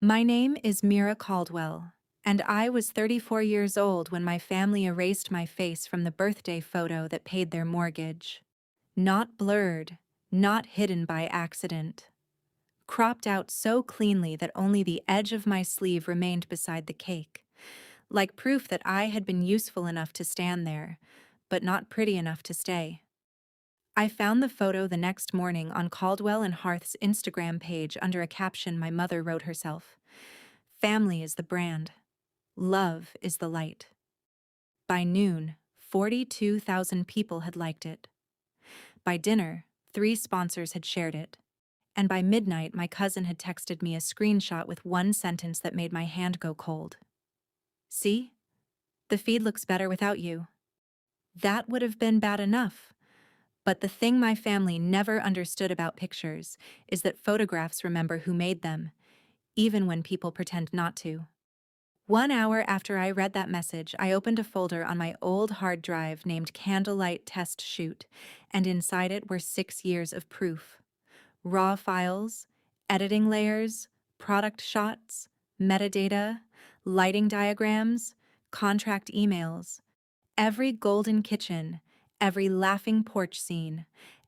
My name is Mira Caldwell, and I was 34 years old when my family erased my face from the birthday photo that paid their mortgage. Not blurred, not hidden by accident. Cropped out so cleanly that only the edge of my sleeve remained beside the cake, like proof that I had been useful enough to stand there, but not pretty enough to stay. I found the photo the next morning on Caldwell and Harth's Instagram page under a caption my mother wrote herself. Family is the brand. Love is the light. By noon, 42,000 people had liked it. By dinner, 3 sponsors had shared it. And by midnight, my cousin had texted me a screenshot with one sentence that made my hand go cold. See? The feed looks better without you. That would have been bad enough. But the thing my family never understood about pictures is that photographs remember who made them, even when people pretend not to. 1 hour after I read that message, I opened a folder on my old hard drive named Candlelight Test Shoot, and inside it were 6 years of proof. Raw files, editing layers, product shots, metadata, lighting diagrams, contract emails. Every golden kitchen, every laughing porch scene,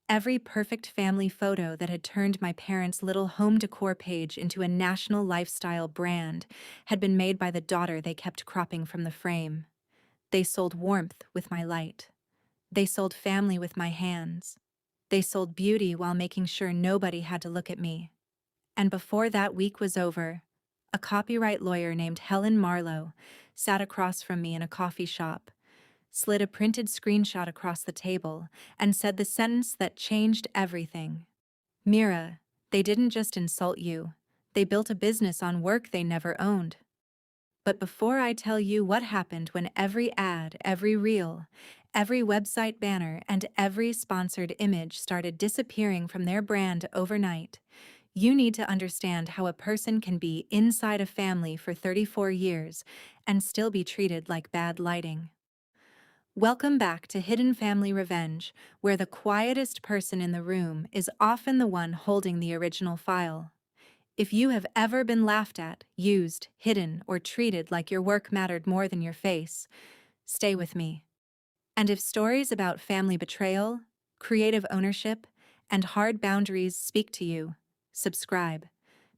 every perfect family photo that had turned my parents' little home decor page into a national lifestyle brand had been made by the daughter they kept cropping from the frame. They sold warmth with my light. They sold family with my hands. They sold beauty while making sure nobody had to look at me. And before that week was over, a copyright lawyer named Helen Marlowe sat across from me in a coffee shop, slid a printed screenshot across the table, and said the sentence that changed everything. Mira, they didn't just insult you. They built a business on work they never owned. But before I tell you what happened when every ad, every reel, every website banner, and every sponsored image started disappearing from their brand overnight, you need to understand how a person can be inside a family for 34 years and still be treated like bad lighting. Welcome back to Hidden Family Revenge, where the quietest person in the room is often the one holding the original file. If you have ever been laughed at, used, hidden, or treated like your work mattered more than your face, stay with me. And if stories about family betrayal, creative ownership, and hard boundaries speak to you, subscribe,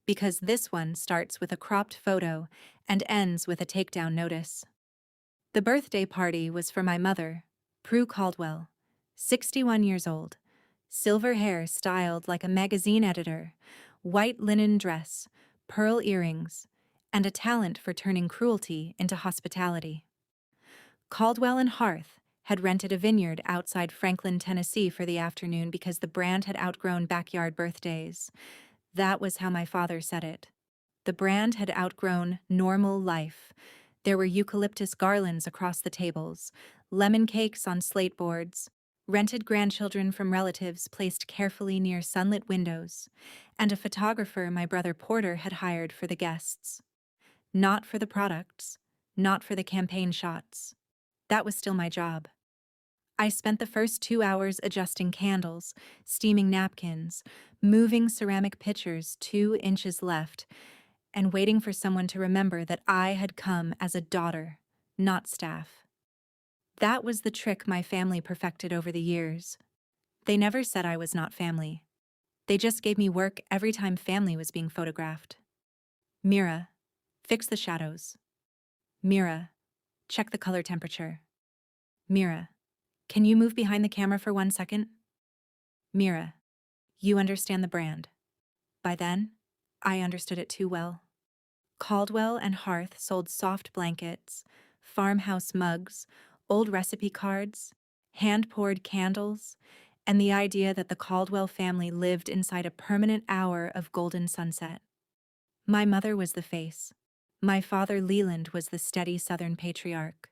because this one starts with a cropped photo and ends with a takedown notice. The birthday party was for my mother, Prue Caldwell, 61 years old, silver hair styled like a magazine editor, white linen dress, pearl earrings, and a talent for turning cruelty into hospitality. Caldwell and Harth had rented a vineyard outside Franklin, Tennessee for the afternoon because the brand had outgrown backyard birthdays. That was how my father said it. The brand had outgrown normal life. There were eucalyptus garlands across the tables, lemon cakes on slate boards, rented grandchildren from relatives placed carefully near sunlit windows, and a photographer my brother Porter had hired for the guests. Not for the products, not for the campaign shots. That was still my job. I spent the first 2 hours adjusting candles, steaming napkins, moving ceramic pitchers 2 inches left, and waiting for someone to remember that I had come as a daughter, not staff. That was the trick my family perfected over the years. They never said I was not family. They just gave me work every time family was being photographed. Mira, fix the shadows. Mira, check the color temperature. Mira, can you move behind the camera for 1 second? Mira, you understand the brand. By then, I understood it too well. Caldwell and Harth sold soft blankets, farmhouse mugs, old recipe cards, hand-poured candles, and the idea that the Caldwell family lived inside a permanent hour of golden sunset. My mother was the face. My father Leland was the steady Southern patriarch.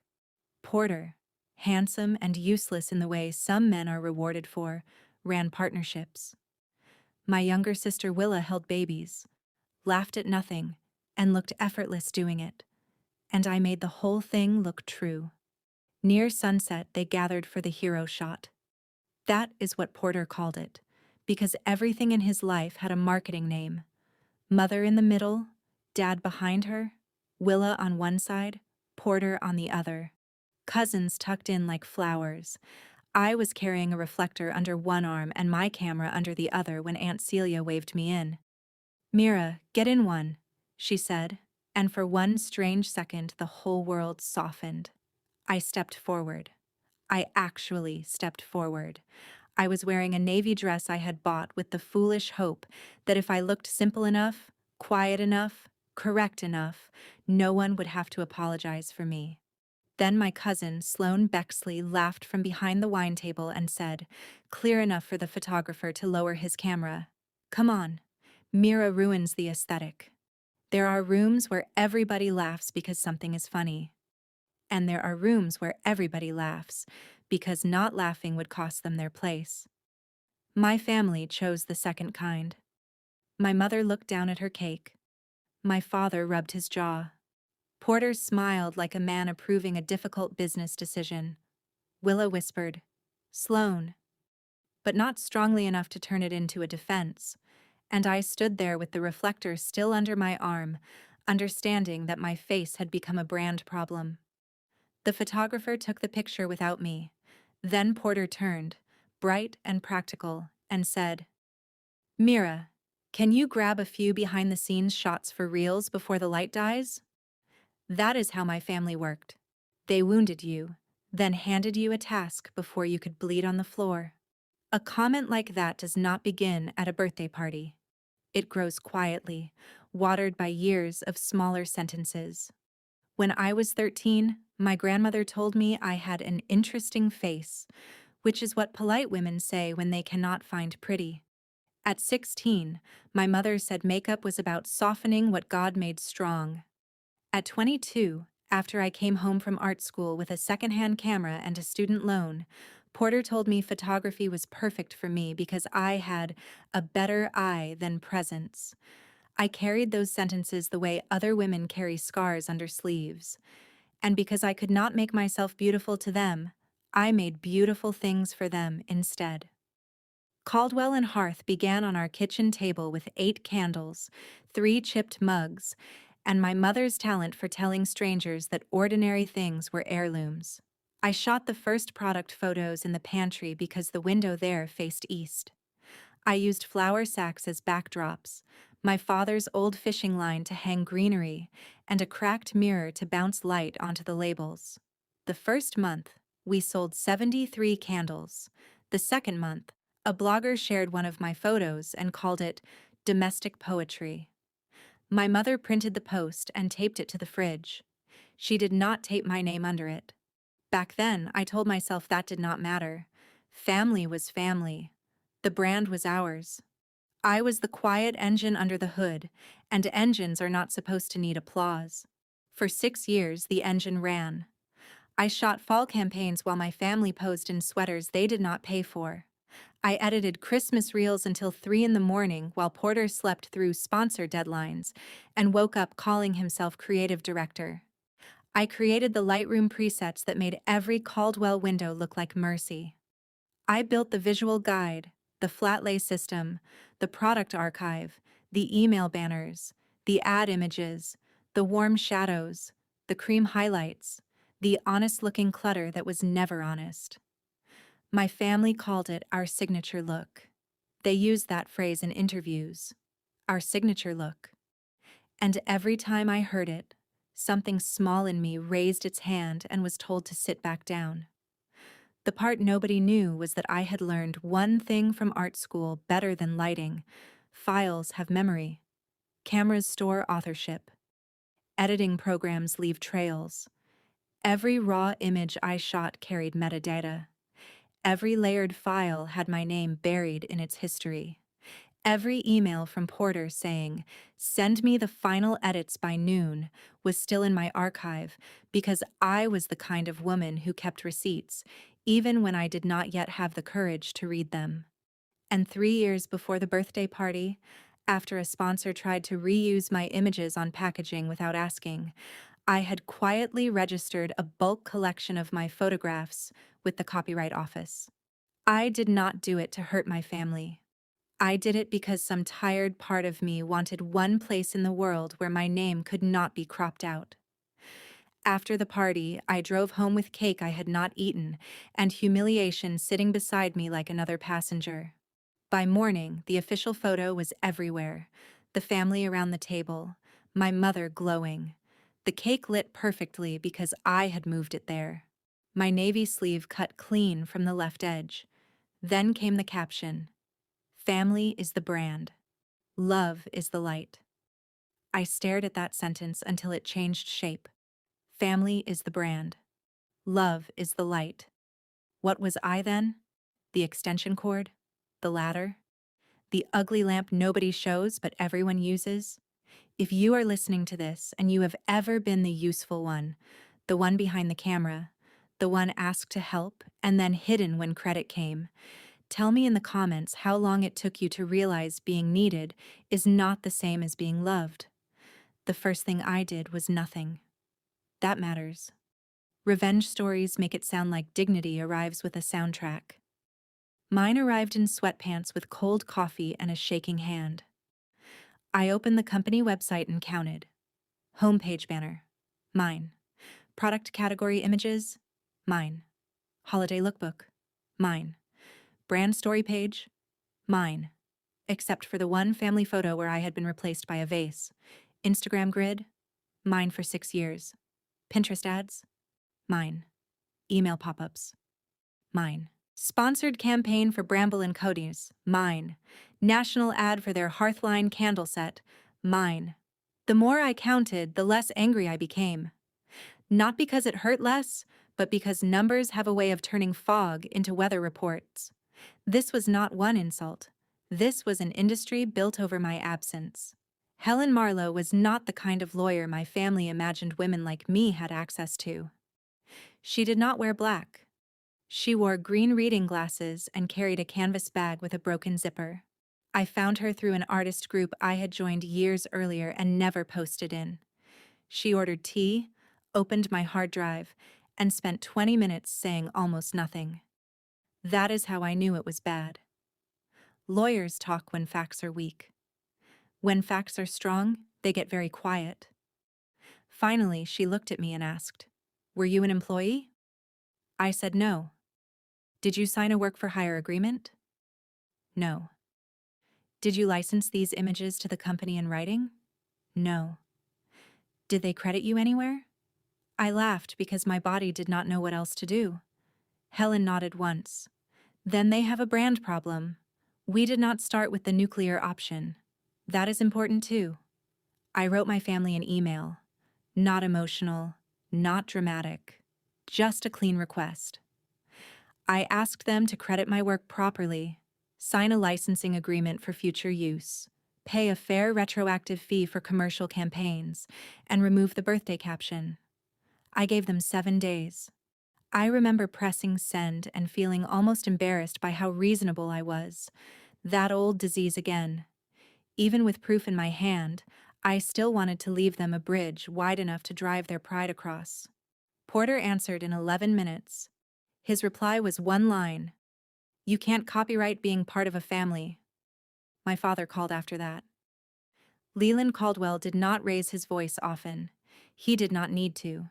Porter, handsome and useless in the way some men are rewarded for, ran partnerships. My younger sister Willa held babies, laughed at nothing, and looked effortless doing it. And I made the whole thing look true. Near sunset, they gathered for the hero shot. That is what Porter called it, because everything in his life had a marketing name. Mother in the middle, Dad behind her, Willa on one side, Porter on the other. Cousins tucked in like flowers. I was carrying a reflector under one arm and my camera under the other when Aunt Celia waved me in. "Mira, get in one," she said, and for one strange second the whole world softened. I stepped forward. I actually stepped forward. I was wearing a navy dress I had bought with the foolish hope that if I looked simple enough, quiet enough, correct enough, no one would have to apologize for me. Then my cousin, Sloane Bexley, laughed from behind the wine table and said, clear enough for the photographer to lower his camera, "Come on. Mira ruins the aesthetic. There are rooms where everybody laughs because something is funny. And there are rooms where everybody laughs because not laughing would cost them their place." My family chose the second kind. My mother looked down at her cake. My father rubbed his jaw. Porter smiled like a man approving a difficult business decision. Willa whispered, "Sloane," but not strongly enough to turn it into a defense, and I stood there with the reflector still under my arm, understanding that my face had become a brand problem. The photographer took the picture without me. Then Porter turned, bright and practical, and said, "Mira, can you grab a few behind-the-scenes shots for reels before the light dies?" That is how my family worked. They wounded you, then handed you a task before you could bleed on the floor. A comment like that does not begin at a birthday party. It grows quietly, watered by years of smaller sentences. When I was 13, my grandmother told me I had an interesting face, which is what polite women say when they cannot find pretty. At 16, my mother said makeup was about softening what God made strong. At 22, after I came home from art school with a secondhand camera and a student loan, Porter told me photography was perfect for me because I had a better eye than presence. I carried those sentences the way other women carry scars under sleeves. And because I could not make myself beautiful to them, I made beautiful things for them instead. Caldwell and Hearth began on our kitchen table with 8 candles, 3 chipped mugs, and my mother's talent for telling strangers that ordinary things were heirlooms. I shot the first product photos in the pantry because the window there faced east. I used flour sacks as backdrops, my father's old fishing line to hang greenery, and a cracked mirror to bounce light onto the labels. The first month, we sold 73 candles. The second month, a blogger shared one of my photos and called it domestic poetry. My mother printed the post and taped it to the fridge. She did not tape my name under it. Back then, I told myself that did not matter. Family was family. The brand was ours. I was the quiet engine under the hood, and engines are not supposed to need applause. For 6 years, the engine ran. I shot fall campaigns while my family posed in sweaters they did not pay for. I edited Christmas reels until 3 in the morning while Porter slept through sponsor deadlines and woke up calling himself creative director. I created the Lightroom presets that made every Caldwell window look like mercy. I built the visual guide, the flat lay system, the product archive, the email banners, the ad images, the warm shadows, the cream highlights, the honest-looking clutter that was never honest. My family called it our signature look. They used that phrase in interviews. Our signature look. And every time I heard it, something small in me raised its hand and was told to sit back down. The part nobody knew was that I had learned one thing from art school better than lighting. Files have memory. Cameras store authorship. Editing programs leave trails. Every raw image I shot carried metadata. Every layered file had my name buried in its history. Every email from Porter saying, "Send me the final edits by noon," was still in my archive because I was the kind of woman who kept receipts, even when I did not yet have the courage to read them. And 3 years before the birthday party, after a sponsor tried to reuse my images on packaging without asking, I had quietly registered a bulk collection of my photographs with the Copyright Office. I did not do it to hurt my family. I did it because some tired part of me wanted one place in the world where my name could not be cropped out. After the party, I drove home with cake I had not eaten and humiliation sitting beside me like another passenger. By morning, the official photo was everywhere. The family around the table, my mother glowing. The cake lit perfectly because I had moved it there. My navy sleeve cut clean from the left edge. Then came the caption, "Family is the brand. Love is the light." I stared at that sentence until it changed shape. Family is the brand. Love is the light. What was I then? The extension cord? The ladder? The ugly lamp nobody shows but everyone uses? If you are listening to this and you have ever been the useful one, the one behind the camera, the one asked to help and then hidden when credit came, tell me in the comments how long it took you to realize being needed is not the same as being loved. The first thing I did was nothing. That matters. Revenge stories make it sound like dignity arrives with a soundtrack. Mine arrived in sweatpants with cold coffee and a shaking hand. I opened the company website and counted. Homepage banner. Mine. Product category images. Mine. Holiday lookbook. Mine. Brand story page. Mine. Except for the one family photo where I had been replaced by a vase. Instagram grid. Mine for 6 years. Pinterest ads. Mine. Email pop-ups. Mine. Sponsored campaign for Bramble and Cody's. Mine. National ad for their Hearthline candle set. Mine. The more I counted, the less angry I became. Not because it hurt less, but because numbers have a way of turning fog into weather reports. This was not one insult. This was an industry built over my absence. Helen Marlowe was not the kind of lawyer my family imagined women like me had access to. She did not wear black. She wore green reading glasses and carried a canvas bag with a broken zipper. I found her through an artist group I had joined years earlier and never posted in. She ordered tea, opened my hard drive, and spent 20 minutes saying almost nothing. That is how I knew it was bad. Lawyers talk when facts are weak. When facts are strong, they get very quiet. Finally, she looked at me and asked, "Were you an employee?" I said no. "Did you sign a work-for-hire agreement?" No. "Did you license these images to the company in writing?" No. "Did they credit you anywhere?" I laughed because my body did not know what else to do. Helen nodded once. "Then they have a brand problem. We did not start with the nuclear option. That is important too." I wrote my family an email. Not emotional, not dramatic, just a clean request. I asked them to credit my work properly, sign a licensing agreement for future use, pay a fair retroactive fee for commercial campaigns, and remove the birthday caption. I gave them 7 days. I remember pressing send and feeling almost embarrassed by how reasonable I was. That old disease again. Even with proof in my hand, I still wanted to leave them a bridge wide enough to drive their pride across. Porter answered in 11 minutes. His reply was one line. "You can't copyright being part of a family." My father called after that. Leland Caldwell did not raise his voice often. He did not need to.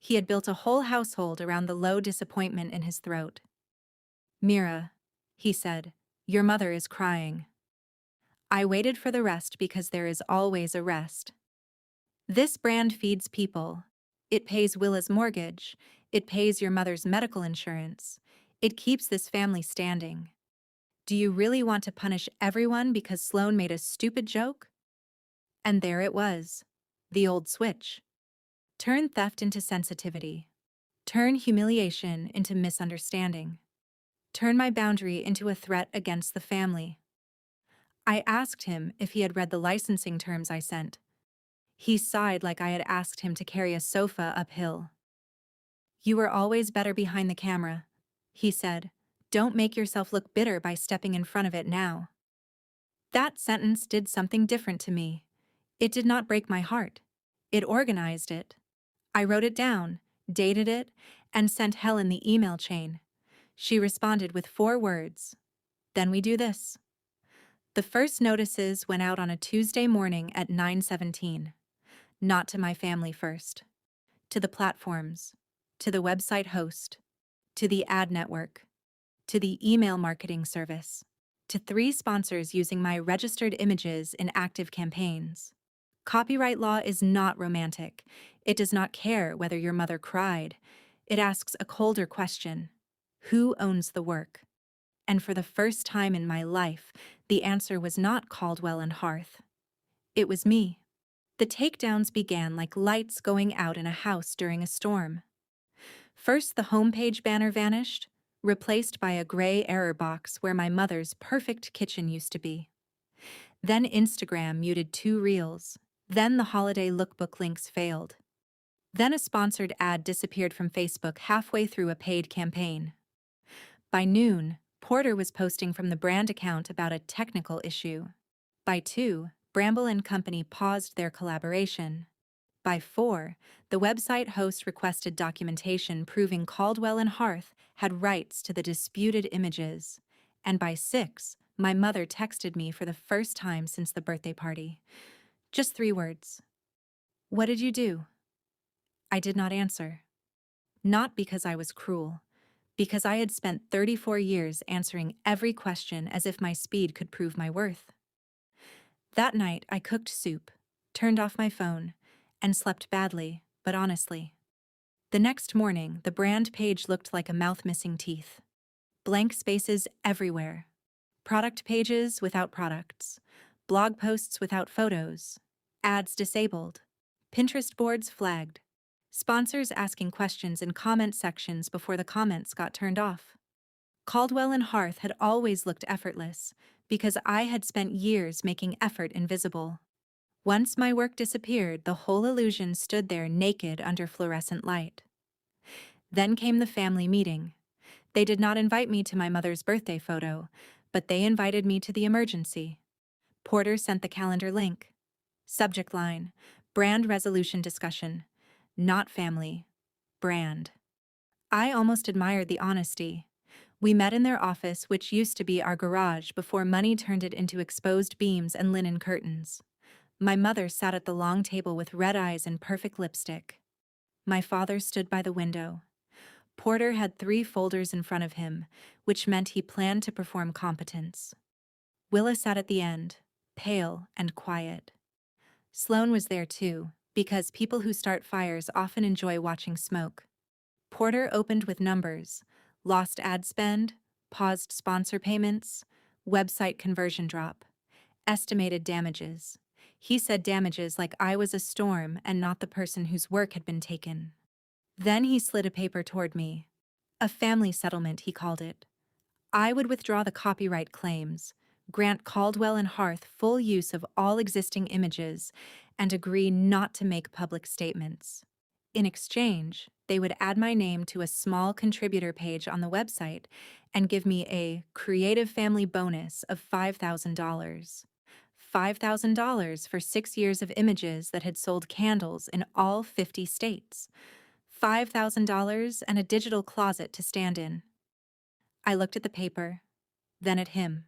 He had built a whole household around the low disappointment in his throat. "Mira," he said, "your mother is crying." I waited for the rest because there is always a rest. This brand feeds people. It pays Willa's mortgage. It pays your mother's medical insurance. It keeps this family standing. Do you really want to punish everyone because Sloan made a stupid joke? And there it was. The old switch. Turn theft into sensitivity. Turn humiliation into misunderstanding. Turn my boundary into a threat against the family. I asked him if he had read the licensing terms I sent. He sighed like I had asked him to carry a sofa uphill. "You were always better behind the camera," he said. "Don't make yourself look bitter by stepping in front of it now." That sentence did something different to me. It did not break my heart. It organized it. I wrote it down, dated it, and sent Helen the email chain. She responded with 4 words. "Then we do this." The first notices went out on a Tuesday morning at 9:17. Not to my family first. To the platforms. To the website host. To the ad network. To the email marketing service. To 3 sponsors using my registered images in active campaigns. Copyright law is not romantic. It does not care whether your mother cried. It asks a colder question. Who owns the work? And for the first time in my life, the answer was not Caldwell and Hearth. It was me. The takedowns began like lights going out in a house during a storm. First, the homepage banner vanished, replaced by a gray error box where my mother's perfect kitchen used to be. Then Instagram muted 2 reels. Then the holiday lookbook links failed. Then a sponsored ad disappeared from Facebook halfway through a paid campaign. By noon, Porter was posting from the brand account about a technical issue. By 2, Bramble and Company paused their collaboration. By 4, the website host requested documentation proving Caldwell and Hearth had rights to the disputed images. And by 6, my mother texted me for the first time since the birthday party. Just 3 words. What did you do? I did not answer. Not because I was cruel, because I had spent 34 years answering every question as if my speed could prove my worth. That night, I cooked soup, turned off my phone, and slept badly, but honestly. The next morning, the brand page looked like a mouth missing teeth. Blank spaces everywhere. Product pages without products. Blog posts without photos. Ads disabled. Pinterest boards flagged. Sponsors asking questions in comment sections before the comments got turned off. Caldwell and Hearth had always looked effortless, because I had spent years making effort invisible. Once my work disappeared, the whole illusion stood there naked under fluorescent light. Then came the family meeting. They did not invite me to my mother's birthday photo, but they invited me to the emergency. Porter sent the calendar link. Subject line: brand resolution discussion. Not family. Brand. I almost admired the honesty. We met in their office, which used to be our garage before money turned it into exposed beams and linen curtains. My mother sat at the long table with red eyes and perfect lipstick. My father stood by the window. Porter had 3 folders in front of him, which meant he planned to perform competence. Willa sat at the end, pale and quiet. Sloan was there too, because people who start fires often enjoy watching smoke. Porter opened with numbers: lost ad spend, paused sponsor payments, website conversion drop, estimated damages. He said damages like I was a storm and not the person whose work had been taken. Then he slid a paper toward me. A family settlement, he called it. I would withdraw the copyright claims, grant Caldwell and Hearth full use of all existing images, and agree not to make public statements. In exchange, they would add my name to a small contributor page on the website and give me a creative family bonus of $5,000. $5,000 for 6 years of images that had sold candles in all 50 states. $5,000 and a digital closet to stand in. I looked at the paper, then at him.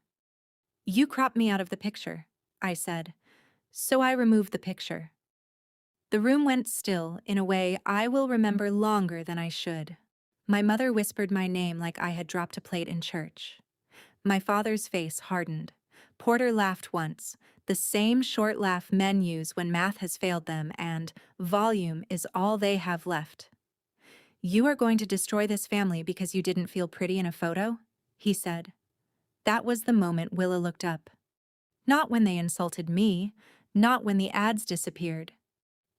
You cropped me out of the picture, I said, so I removed the picture. The room went still in a way I will remember longer than I should. My mother whispered my name like I had dropped a plate in church. My father's face hardened. Porter laughed once, the same short laugh men use when math has failed them and volume is all they have left. You are going to destroy this family because you didn't feel pretty in a photo? He said. That was the moment Willa looked up. Not when they insulted me, not when the ads disappeared.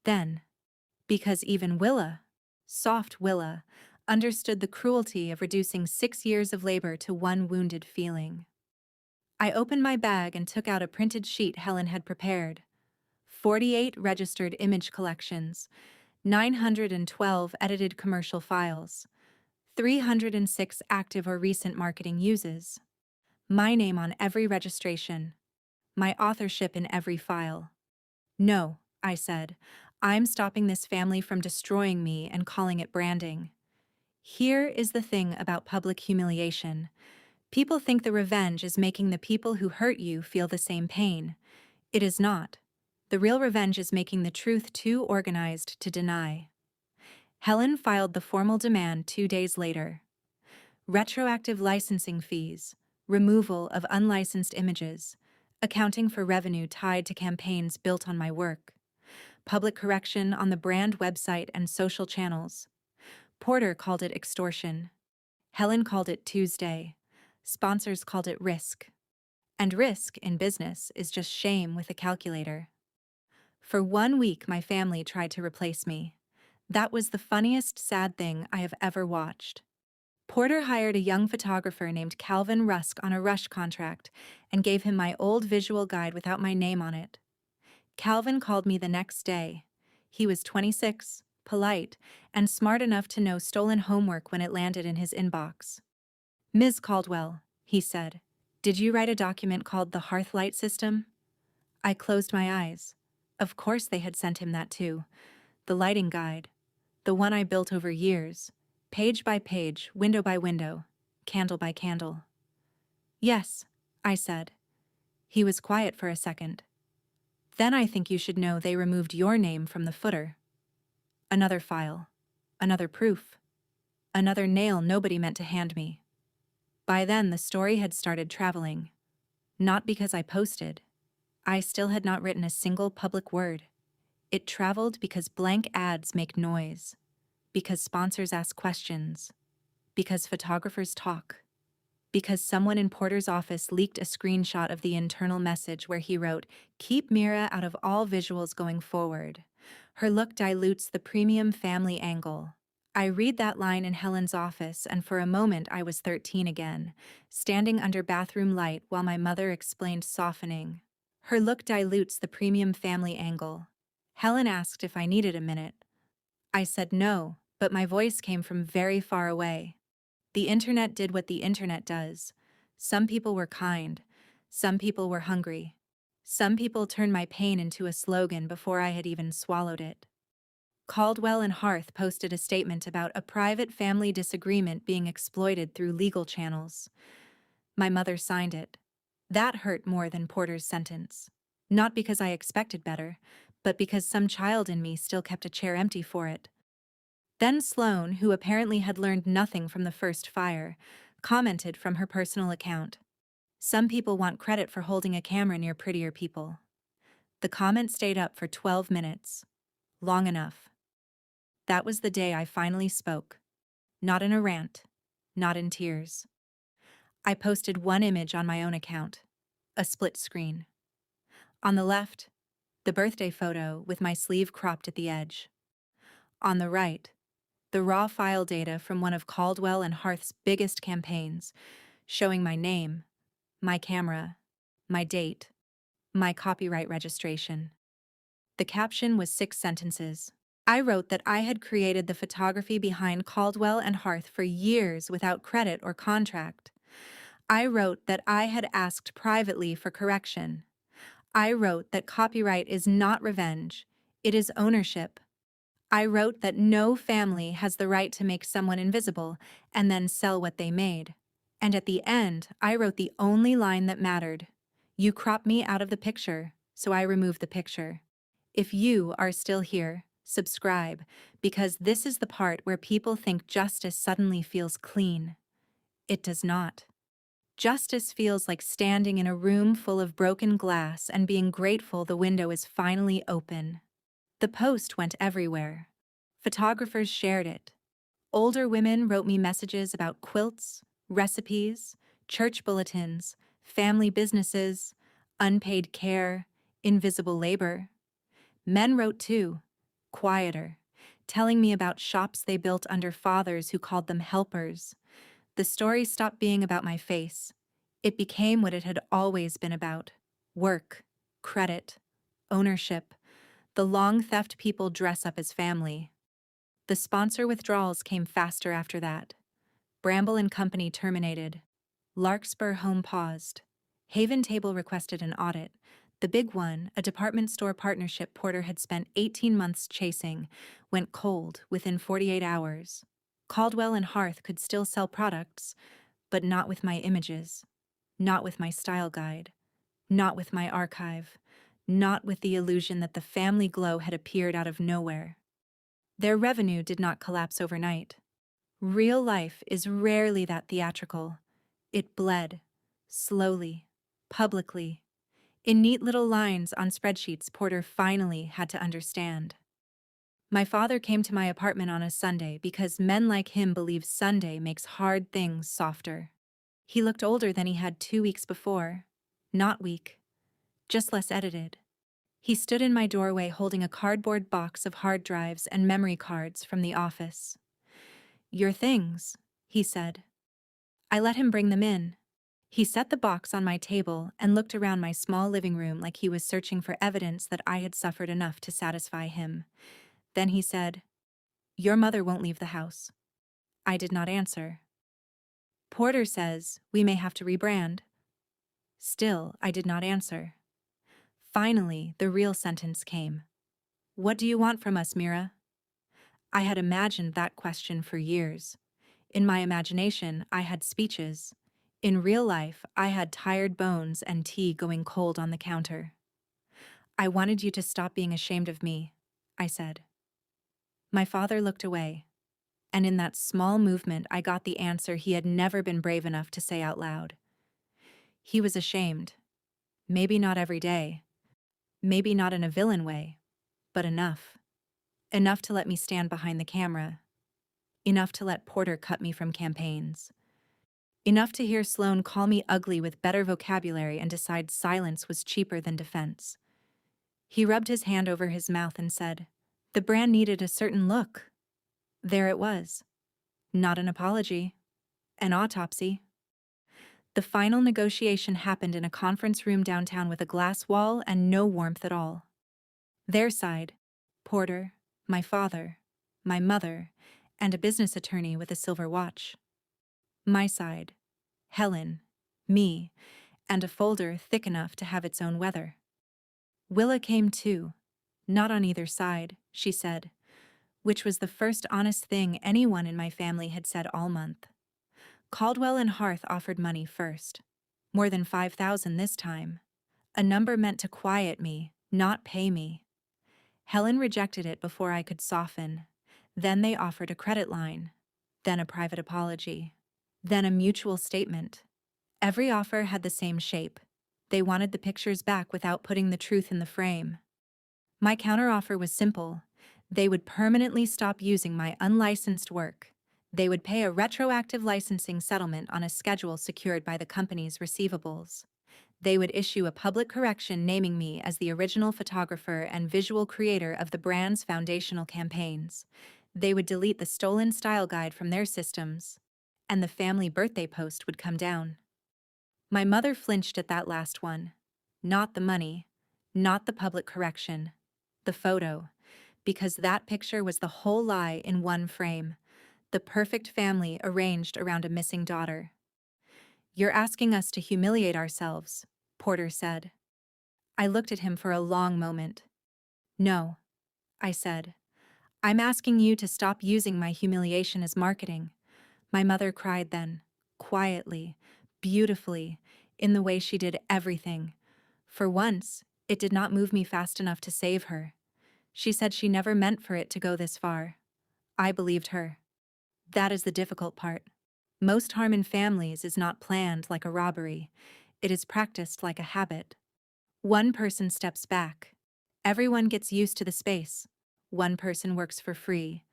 Then, because even Willa, soft Willa, understood the cruelty of reducing 6 years of labor to one wounded feeling. I opened my bag and took out a printed sheet Helen had prepared. 48 registered image collections, 912 edited commercial files, 306 active or recent marketing uses. My name on every registration, my authorship in every file. No, I said, I'm stopping this family from destroying me and calling it branding. Here is the thing about public humiliation. People think the revenge is making the people who hurt you feel the same pain. It is not. The real revenge is making the truth too organized to deny. Helen filed the formal demand 2 days later. Retroactive licensing fees, removal of unlicensed images, accounting for revenue tied to campaigns built on my work, public correction on the brand website and social channels. Porter called it extortion. Helen called it Tuesday. Sponsors called it risk. And risk in business is just shame with a calculator. For 1 week, my family tried to replace me. That was the funniest sad thing I have ever watched. Porter hired a young photographer named Calvin Rusk on a rush contract and gave him my old visual guide without my name on it. Calvin called me the next day. He was 26, polite, and smart enough to know stolen homework when it landed in his inbox. "Ms. Caldwell," he said, "did you write a document called the Hearth Light System?" I closed my eyes. Of course they had sent him that too. The lighting guide. The one I built over years. Page by page, window by window, candle by candle. "Yes," I said. He was quiet for a second. "Then I think you should know they removed your name from the footer." Another file. Another proof. Another nail nobody meant to hand me. By then the story had started traveling. Not because I posted. I still had not written a single public word. It traveled because blank ads make noise. Because sponsors ask questions. Because photographers talk. Because someone in Porter's office leaked a screenshot of the internal message where he wrote, "Keep Mira out of all visuals going forward. Her look dilutes the premium family angle." I read that line in Helen's office, and for a moment I was 13 again, standing under bathroom light while my mother explained softening. "Her look dilutes the premium family angle." Helen asked if I needed a minute. I said no, but my voice came from very far away. The internet did what the internet does. Some people were kind. Some people were hungry. Some people turned my pain into a slogan before I had even swallowed it. Caldwell and Hearth posted a statement about a private family disagreement being exploited through legal channels. My mother signed it. That hurt more than Porter's sentence. Not because I expected better, but because some child in me still kept a chair empty for it. Then Sloane, who apparently had learned nothing from the first fire, commented from her personal account. "Some people want credit for holding a camera near prettier people." The comment stayed up for 12 minutes. Long enough. That was the day I finally spoke. Not in a rant. Not in tears. I posted one image on my own account. A split screen. On the left, the birthday photo with my sleeve cropped at the edge. On the right, the raw file data from one of Caldwell and Hearth's biggest campaigns, showing my name, my camera, my date, my copyright registration. The caption was 6 sentences. I wrote that I had created the photography behind Caldwell and Hearth for years without credit or contract. I wrote that I had asked privately for correction. I wrote that copyright is not revenge, it is ownership. I wrote that no family has the right to make someone invisible and then sell what they made. And at the end, I wrote the only line that mattered. You cropped me out of the picture, so I removed the picture. If you are still here, subscribe, because this is the part where people think justice suddenly feels clean. It does not. Justice feels like standing in a room full of broken glass and being grateful the window is finally open. The post went everywhere. Photographers shared it. Older women wrote me messages about quilts, recipes, church bulletins, family businesses, unpaid care, invisible labor. Men wrote too, quieter, telling me about shops they built under fathers who called them helpers. The story stopped being about my face. It became what it had always been about: work, credit, ownership. The long theft people dress up as family. The sponsor withdrawals came faster after that. Bramble and Company terminated. Larkspur Home paused. Haven Table requested an audit. The big one, a department store partnership Porter had spent 18 months chasing, went cold within 48 hours. Caldwell and Hearth could still sell products, but not with my images, not with my style guide, not with my archive, not with the illusion that the family glow had appeared out of nowhere. Their revenue did not collapse overnight. Real life is rarely that theatrical. It bled, slowly, publicly, in neat little lines on spreadsheets Porter finally had to understand. My father came to my apartment on a Sunday because men like him believe Sunday makes hard things softer. He looked older than he had 2 weeks before. Not weak, just less edited. He stood in my doorway holding a cardboard box of hard drives and memory cards from the office. "Your things," he said. I let him bring them in. He set the box on my table and looked around my small living room like he was searching for evidence that I had suffered enough to satisfy him. Then he said, "Your mother won't leave the house." I did not answer. "Porter says we may have to rebrand." Still, I did not answer. Finally, the real sentence came. "What do you want from us, Mira?" I had imagined that question for years. In my imagination, I had speeches. In real life, I had tired bones and tea going cold on the counter. "I wanted you to stop being ashamed of me," I said. My father looked away, and in that small movement I got the answer he had never been brave enough to say out loud. He was ashamed. Maybe not every day. Maybe not in a villain way, but enough. Enough to let me stand behind the camera. Enough to let Porter cut me from campaigns. Enough to hear Sloan call me ugly with better vocabulary and decide silence was cheaper than defense. He rubbed his hand over his mouth and said, "The brand needed a certain look." There it was. Not an apology. An autopsy. The final negotiation happened in a conference room downtown with a glass wall and no warmth at all. Their side, Porter, my father, my mother, and a business attorney with a silver watch. My side, Helen, me, and a folder thick enough to have its own weather. Willa came too, not on either side, she said, which was the first honest thing anyone in my family had said all month. Caldwell and Harth offered money first. More than $5,000 this time. A number meant to quiet me, not pay me. Helen rejected it before I could soften. Then they offered a credit line. Then a private apology. Then a mutual statement. Every offer had the same shape. They wanted the pictures back without putting the truth in the frame. My counteroffer was simple. They would permanently stop using my unlicensed work. They would pay a retroactive licensing settlement on a schedule secured by the company's receivables. They would issue a public correction naming me as the original photographer and visual creator of the brand's foundational campaigns. They would delete the stolen style guide from their systems, and the family birthday post would come down. My mother flinched at that last one. Not the money, not the public correction, the photo, because that picture was the whole lie in one frame, the perfect family arranged around a missing daughter. "You're asking us to humiliate ourselves," Porter said. I looked at him for a long moment. "No," I said. "I'm asking you to stop using my humiliation as marketing." My mother cried then, quietly, beautifully, in the way she did everything. For once, it did not move me fast enough to save her. She said she never meant for it to go this far. I believed her. That is the difficult part. Most harm in families is not planned like a robbery. It is practiced like a habit. One person steps back. Everyone gets used to the space. One person works for free.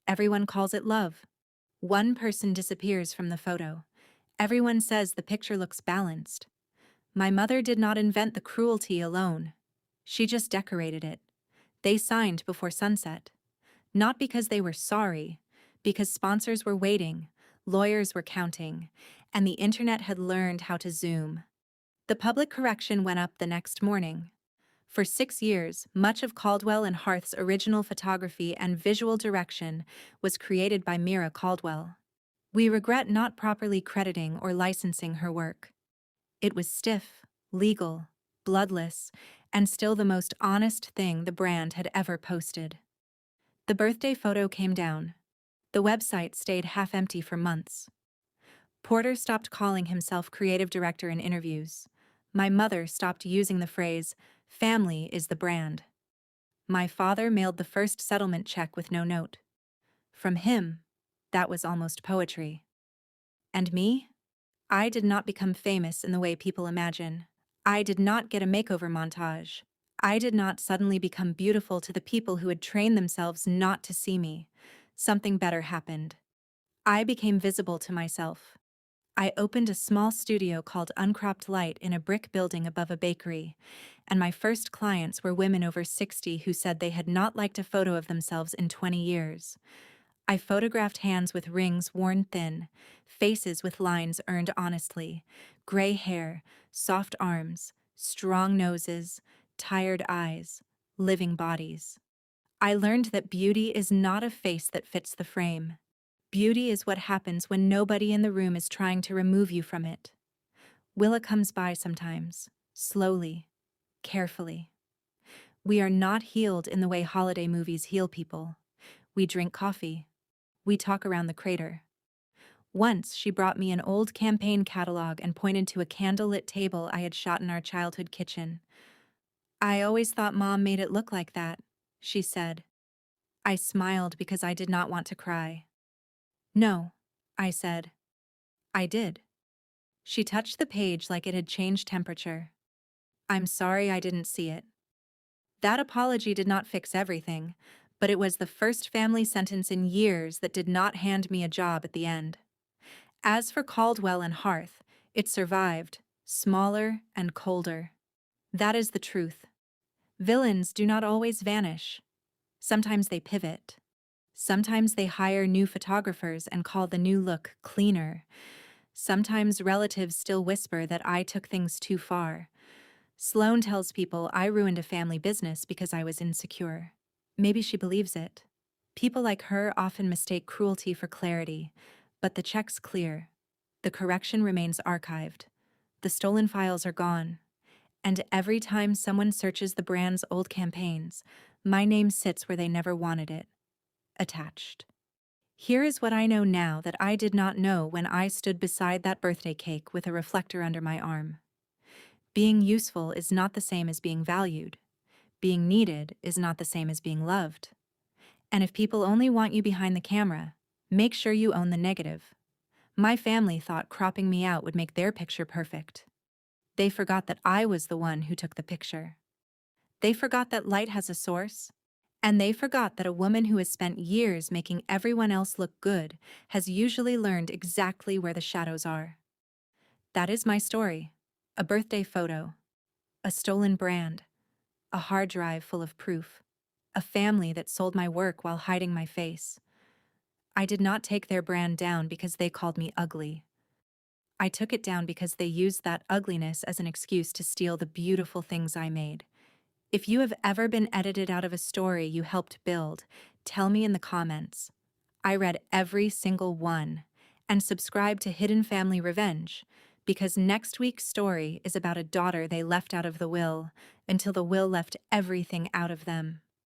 Everyone calls it love. One person disappears from the photo. Everyone says the picture looks balanced. My mother did not invent the cruelty alone. She just decorated it. They signed before sunset. Not because they were sorry, because sponsors were waiting, lawyers were counting, and the internet had learned how to zoom. The public correction went up the next morning. For 6 years, much of Caldwell and Harth's original photography and visual direction was created by Mira Caldwell. We regret not properly crediting or licensing her work. It was stiff, legal, bloodless, and still the most honest thing the brand had ever posted. The birthday photo came down. The website stayed half empty for months. Porter stopped calling himself creative director in interviews. My mother stopped using the phrase, family is the brand. My father mailed the first settlement check with no note. From him, that was almost poetry. And me? I did not become famous in the way people imagine. I did not get a makeover montage. I did not suddenly become beautiful to the people who had trained themselves not to see me. Something better happened. I became visible to myself. I opened a small studio called Uncropped Light in a brick building above a bakery, and my first clients were women over 60 who said they had not liked a photo of themselves in 20 years. I photographed hands with rings worn thin, faces with lines earned honestly, gray hair, soft arms, strong noses, tired eyes, living bodies. I learned that beauty is not a face that fits the frame. Beauty is what happens when nobody in the room is trying to remove you from it. Willa comes by sometimes, slowly, carefully. We are not healed in the way holiday movies heal people. We drink coffee. We talk around the crater. Once, she brought me an old campaign catalog and pointed to a candlelit table I had shot in our childhood kitchen. I always thought Mom made it look like that, she said. I smiled because I did not want to cry. No, I said. I did. She touched the page like it had changed temperature. I'm sorry I didn't see it. That apology did not fix everything, but it was the first family sentence in years that did not hand me a job at the end. As for Caldwell and Hearth, it survived, smaller and colder. That is the truth. Villains do not always vanish. Sometimes they pivot. Sometimes they hire new photographers and call the new look cleaner. Sometimes relatives still whisper that I took things too far. Sloane tells people I ruined a family business because I was insecure. Maybe she believes it. People like her often mistake cruelty for clarity, but the check's clear. The correction remains archived. The stolen files are gone. And every time someone searches the brand's old campaigns, my name sits where they never wanted it. Attached. Here is what I know now that I did not know when I stood beside that birthday cake with a reflector under my arm. Being useful is not the same as being valued. Being needed is not the same as being loved. And if people only want you behind the camera, make sure you own the negative. My family thought cropping me out would make their picture perfect. They forgot that I was the one who took the picture. They forgot that light has a source. And they forgot that a woman who has spent years making everyone else look good has usually learned exactly where the shadows are. That is my story. A birthday photo. A stolen brand. A hard drive full of proof. A family that sold my work while hiding my face. I did not take their brand down because they called me ugly. I took it down because they used that ugliness as an excuse to steal the beautiful things I made. If you have ever been edited out of a story you helped build, tell me in the comments. I read every single one. And subscribe to Hidden Family Revenge, because next week's story is about a daughter they left out of the will until the will left everything out of them.